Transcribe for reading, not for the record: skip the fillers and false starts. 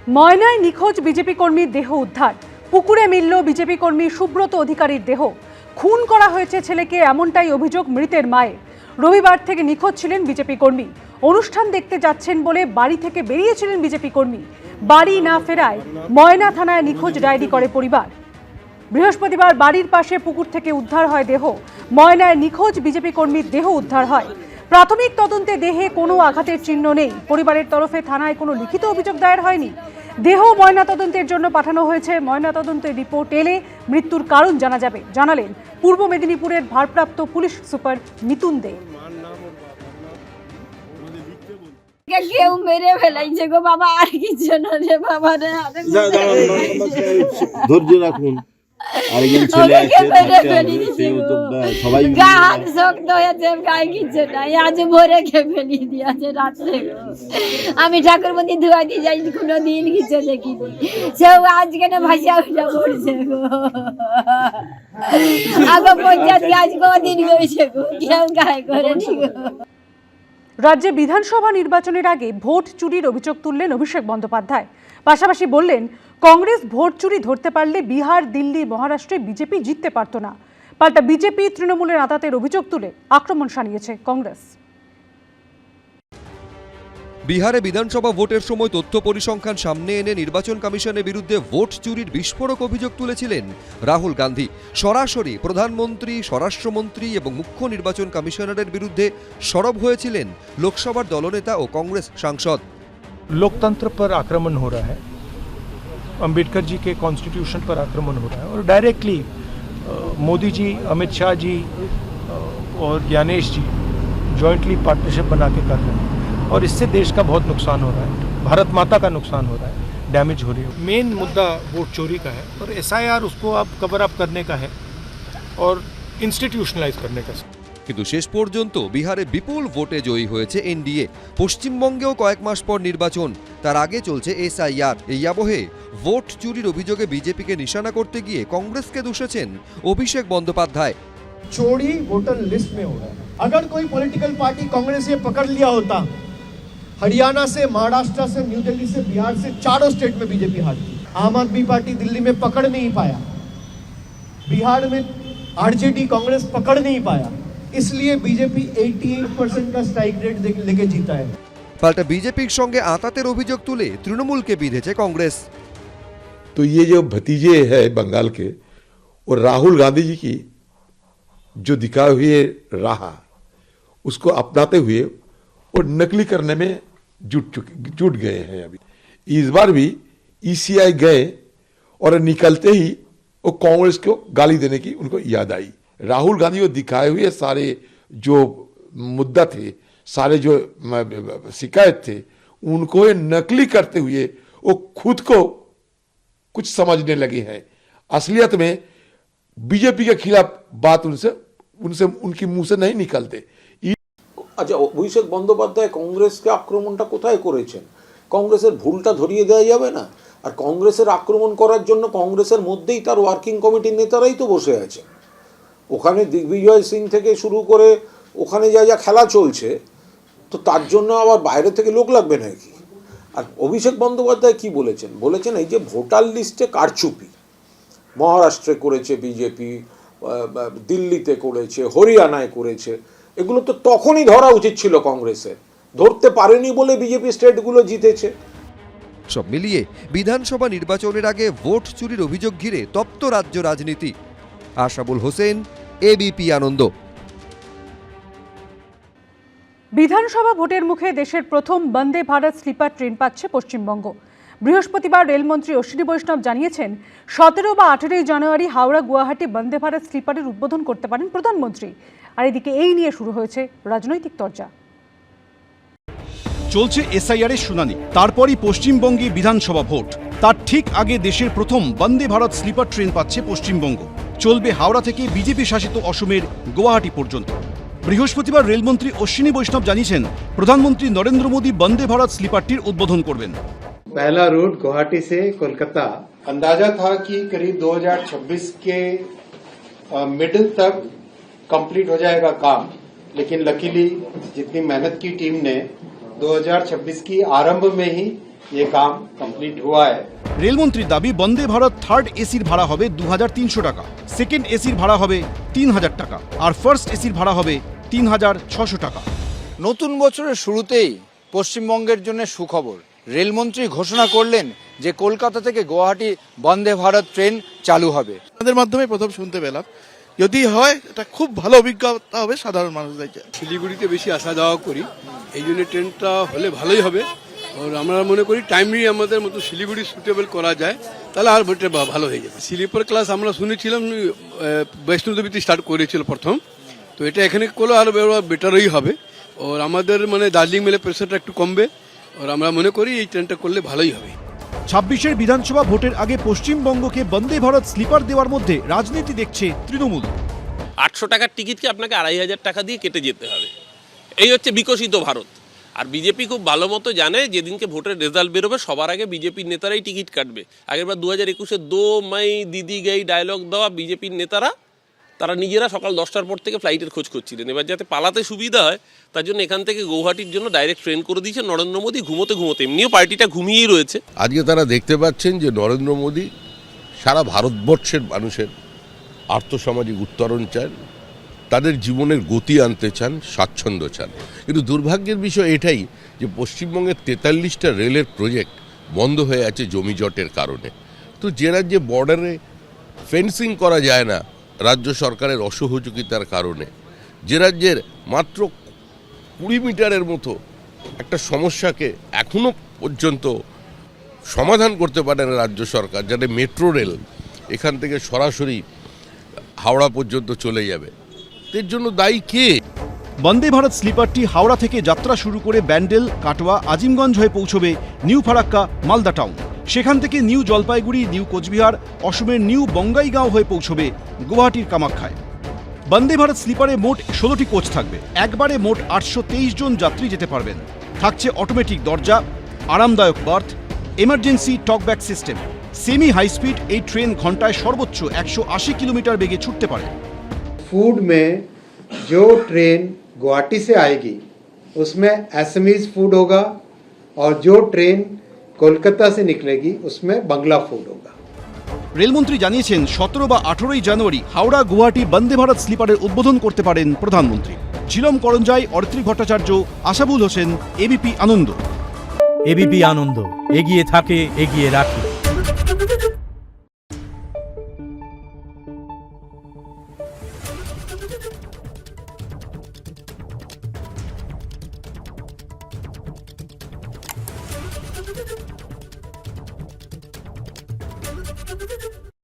ময়নায় নিখোঁজ বিজেপি কর্মীর দেহ উদ্ধার। পুকুরে মিলল বিজেপি কর্মী সুব্রত অধিকারীর দেহ। খুন করা হয়েছে ছেলেকে, এমনটাই অভিযোগ মৃতের মায়ের। রবিবার থেকে নিখোঁজ ছিলেন বিজেপি কর্মী। অনুষ্ঠান দেখতে যাচ্ছেন বলে বাড়ি থেকে বেরিয়েছিলেন বিজেপি কর্মী। বাড়ি না ফেরায় ময়না থানায় নিখোঁজ ডায়েরি করে পরিবার। বৃহস্পতিবার বাড়ির পাশে পুকুর থেকে উদ্ধার হয় দেহ। ময়নায় নিখোঁজ বিজেপি কর্মীর দেহ উদ্ধার হয়। প্রাথমিক তদন্তে দেহে কোনো আঘাতের চিহ্ন নেই। পরিবারের তরফে থানায় কোনো লিখিত অভিযোগ দায়ের হয়নি। দেহ ময়নাতদন্তের জন্য পাঠানো হয়েছে। ময়নাতদন্তের রিপোর্ট এলে মৃত্যুর কারণ জানা যাবে, জানালেন পূর্ব মেদিনীপুরের ভারপ্রাপ্ত পুলিশ সুপার মিতুন দে। কেউ মেরে ফেলাইছে গো বাবা, আর কিছু না রে বাবা রে। ধৈর্য রাখুন, আরেকজন ছেলে আছে, সবাই শক্ত হয়েছে, গায়ে কিছু নাই। আজ ভোরে ফেলি দিয়েছে রাত্রে। আমি ঠাকুরমন্দির ধোয়া দিয়ে যাই, কোনো দিন কিছু দেখিনি। সেও আজকে না ভাসিয়া উঠা পড়ছে গো। আগে পঞ্চায়েত আজ কদিন গেছে গো, কেউ গায়ে করেনি গো। রাজ্যে বিধানসভা নির্বাচনের আগে ভোট চুরির অভিযোগ তুললেন অভিষেক বন্দ্যোপাধ্যায়। পাশাপাশি বললেন, কংগ্রেস ভোট চুরি ধরতে পারলে বিহার, দিল্লি, মহারাষ্ট্রে বিজেপি জিততে পারত না। পাল্টা বিজেপি তৃণমূলের আঁতাতের অভিযোগ তুলে আক্রমণ শানিয়েছে কংগ্রেস। বিহারে বিধানসভা ভোটের সময় তথ্য পরিসংখ্যান সামনে এনে নির্বাচন কমিশনের বিরুদ্ধে ভোট চুরির বিস্ফোরক অভিযোগ তুলেছিলেন রাহুল গান্ধী। সরাসরি প্রধানমন্ত্রী, স্বরাষ্ট্রমন্ত্রী এবং মুখ্য নির্বাচন কমিশনারের বিরুদ্ধে সরব হয়েছিলেন লোকসভার দলনেতা ও কংগ্রেস সাংসদ। लोकतंत्र पर आक्रमण हो रहा है, अंबेडकर जी के कॉन्स्टिट्यूशन पर आक्रमण हो रहा है और डायरेक्टली मोदी जी, अमित शाह जी और ज्ञानेश जी जॉइंटली पार्टनरशिप बना के कर रहे हैं और इससे देश का बहुत नुकसान हो रहा है, भारत माता का नुकसान हो रहा है, डैमेज हो रही है। मेन मुद्दा वोट चोरी का है और SIR उसको अब कवर अप करने का है और इंस्टीट्यूशनलाइज करने का। কিন্তু শেষ পর্যন্ত বিহারে বিপুল ভোটে জয়ী হয়েছে এনডিএ। পশ্চিমবঙ্গেও কয়েক মাস পর নির্বাচন, তার আগে চলছে SIR। এই আবহে ভোট চুরির অভিযোগে বিজেপিকে নিশানা করতে গিয়ে কংগ্রেসকে দোষেছেন অভিষেক বন্দ্যোপাধ্যায়। चोरी वोटर लिस्ट में हो रहा है। अगर कोई पॉलिटिकल पार्टी कांग्रेस ये पकड़ लिया होता, हरियाणा से, महाराष्ट्र से, न्यू दिल्ली से, बिहार से, चारों स्टेट में बीजेपी हारती। आम आदमी पार्टी दिल्ली में पकड़ नहीं पाया, बिहार में आरजेडी कांग्रेस पकड़ नहीं पाया, इसलिए बीजेपी 88% का स्ट्राइक रेट लेके जीता है। পাল্টা বিজেপির সঙ্গে আঁতাতের অভিযোগ তুলে তৃণমূলকে বিঁধেছে কংগ্রেস। तो ये जो भतीजे है बंगाल के, और राहुल गांधी जी की जो दिखाए हुए राह उसको अपनाते हुए और नकली करने में जुट गए हैं। अभी इस बार भी ECI गए और निकलते ही वो कांग्रेस को गाली देने की उनको याद आई। राहुल गांधी को दिखाए हुए सारे जो मुद्दा थे, सारे जो शिकायत थे, उनको नकली करते हुए वो खुद को कुछ समझने लगे हैं। असलियत में बीजेपी के खिलाफ बात उनकी मुंह से नहीं निकलते। আচ্ছা, অভিষেক বন্দ্যোপাধ্যায় কংগ্রেসকে আক্রমণটা কোথায় করেছেন? কংগ্রেসের ভুলটা ধরিয়ে দেওয়া যাবে না? আর কংগ্রেসের আক্রমণ করার জন্য কংগ্রেসের মধ্যেই তার ওয়ার্কিং কমিটির নেতারাই তো বসে আছে। ওখানে দিগ্বিজয় সিং থেকে শুরু করে ওখানে যা যা খেলা চলছে, তো তার জন্য আবার বাইরে থেকে লোক লাগবে নাকি? আর অভিষেক বন্দ্যোপাধ্যায় কি বলেছেন? বলেছেন এই যে ভোটার লিস্টে কারচুপি মহারাষ্ট্রে করেছে বিজেপি, দিল্লিতে করেছে, হরিয়ানায় করেছে, এগুলো তো তখনই ধরা উচিত ছিল কংগ্রেসের। ধরতে পারেনি বলে বিজেপি স্টেটগুলো জিতেছে। সব মিলিয়ে বিধানসভা নির্বাচনের আগে ভোট চুরির অভিযোগ ঘিরে তপ্ত রাজ্য রাজনীতি। আশাবুল হোসেন, ABP আনন্দ। বিধানসভা ভোটের মুখে দেশের প্রথম বন্দে ভারত স্লিপার ট্রেন পাচ্ছে পশ্চিমবঙ্গ। বৃহস্পতিবার রেলমন্ত্রী অশ্বিনী বৈষ্ণব জানিয়েছেন, 17 বা 18 জানুয়ারি হাওড়া গুয়াহাটি বন্দে ভারত স্লিপারের উদ্বোধন করতে পারেন প্রধানমন্ত্রী। আর এদিকে এই নিয়ে শুরু হয়েছে রাজনৈতিক চর্চা। চলছে SIR এর শুনানি, তারপরই পশ্চিমবঙ্গে বিধানসভা ভোট। তার ঠিক আগে দেশের প্রথম বন্দে ভারত স্লিপার ট্রেন পাচ্ছে পশ্চিমবঙ্গ। চলবে হাওড়া থেকে বিজেপি শাসিত অসমের গুয়াহাটি পর্যন্ত। বৃহস্পতিবার রেলমন্ত্রী অশ্বিনী বৈষ্ণব জানিয়েছেন, প্রধানমন্ত্রী নরেন্দ্র মোদী বন্দে ভারত স্লিপারটির উদ্বোধন করবেন। पहला रूट गुवाहाटी से कोलकाता, अंदाजा था कि करीब 2026 के मिडिल तक कंप्लीट हो जाएगा काम, लेकिन लकीली जितनी मेहनत की टीम ने 2026 की आरंभ में ही ये काम कंप्लीट कम्प्लीट हुआ है। রেলমন্ত্রীর দাবি বন্দে ভারত থার্ড এসির ভাড়া হবে 2300 টাকা, সেকেন্ড এসির ভাড়া হবে 3000 টাকা আর ফার্স্ট এসির ভাড়া হবে 3600 টাকা। নতুন বছরের শুরুতেই পশ্চিমবঙ্গের জন্য সুখবর। রেলমন্ত্রী ঘোষণা করলেন যে কলকাতা থেকে গুয়াহাটি বন্দে ভারত ট্রেন চালু হবে। তাদের মাধ্যমে প্রথম শুনতে পেলাম, যদি হয় এটা খুব ভালো অভিজ্ঞতা হবে সাধারণ মানুষদের। শিলিগুড়িতে বেশি আসা যাওয়া করি, এই জন্য ট্রেনটা হলে ভালোই হবে। আর আমরা মনে করি টাইমলি আমাদের মতো শিলিগুড়ি সুটেবল করা যায়, তাহলে আর ভালো হয়ে যাবে। স্লিপার ক্লাস আমরা শুনেছিলাম বৈষ্ণোদেবীতে স্টার্ট করেছিল প্রথম, তো এটা এখানে করলে আরো বেটারই হবে। আর আমাদের মানে দার্জিলিং মেলে প্রেশারটা একটু কমবে, আর আমরা মনে করি এই ট্রেনটা করলে ভালোই হবে। 26-এর বিধানসভা ভোটের আগে পশ্চিমবঙ্গকে বন্দে ভারত স্লিপার দেওয়ার মধ্যে রাজনীতি দেখছে তৃণমূল। 800 টাকার টিকিটকে আপনাকে 2500 টাকা দিয়ে কেটে যেতে হবে, এই হচ্ছে বিকশিত ভারত। আর বিজেপি খুব ভালো মতো জানে যেদিনকে ভোটের রেজাল্ট বেরোবে সবার আগে বিজেপির নেতারাই টিকিট কাটবে। আগেরবার 2021-এ দো মাই দিদি গাই ডায়লগ দেওয়া বিজেপির নেতারা, তারা নিজেরা সকাল 10টার পর থেকে ফ্লাইটের খোঁজ করছিলেন। এবার যাতে পালাতে সুবিধা হয় তার জন্য এখান থেকে গৌহাটির জন্য ডাইরেক্ট ট্রেন করে দিয়েছে নরেন্দ্র মোদী ঘুমোতে ঘুমোতে। এমনিও পার্টিটা ঘুমিয়েই রয়েছে। আজকে তারা দেখতে পাচ্ছেন যে নরেন্দ্র মোদী সারা ভারতবর্ষের মানুষের আর্থসামাজিক উত্তরণ চান, তাদের জীবনের গতি আনতে চান, স্বাচ্ছন্দ্য চান। কিন্তু দুর্ভাগ্যের বিষয় এটাই যে পশ্চিমবঙ্গের 43টা রেলের প্রজেক্ট বন্ধ হয়ে আছে জমি জটের কারণে। তো যে রাজ্যে বর্ডারে ফেন্সিং করা যায় না রাজ্য সরকারের অসহযোগিতার কারণে, যে রাজ্যের মাত্র 20 মিটারের মতো একটা সমস্যাকে এখনো পর্যন্ত সমাধান করতে পারে না রাজ্য সরকার, যাতে মেট্রো রেল এখান থেকে সরাসরি হাওড়া পর্যন্ত চলে যাবে, এর জন্য দায়ী কে? বন্দে ভারত স্লিপারটি হাওড়া থেকে যাত্রা শুরু করে ব্যান্ডেল, কাটোয়া, আজিমগঞ্জ হয়ে পৌঁছবে নিউ ফারাক্কা, মালদা টাউন। সেখান থেকে নিউ জলপাইগুড়ি, নিউ কোচবিহার, অসমের নিউ বঙ্গাইগাঁও হয়ে পৌঁছবে গুয়াহাটির কামাখ্যায়। বন্দে ভারত স্লিপারে মোট 16টি কোচ থাকবে। একবারে মোট 823 জন যাত্রী যেতে পারবেন। থাকছে অটোমেটিক দরজা, আরামদায়ক berth, emergency talkback system. Semi high speed এই ট্রেন ঘন্টায় সর্বোচ্চ 180 কিলোমিটার বেগে ছুটতে পারে। फूड में जो ट्रेन गुवाहाटी से आएगी उसमें एसएमईज फूड होगा और जो ट्रेन कोलकाता से निकलेगी उसमें बंगला फूड होगा। রেলমন্ত্রী জানিয়েছেন 17 বা 18 জানুয়ারি হাওড়া গুয়াহাটি বন্দে ভারত স্লিপারের উদ্বোধন করতে পারেন প্রধানমন্ত্রী। ঝিলম করঞ্জাই, অরিত্রী ভট্টাচার্য, আশাবুল হোসেন, এবিপি আনন্দ। এবিপি আনন্দ, এগিয়ে থাকে, এগিয়ে রাখে।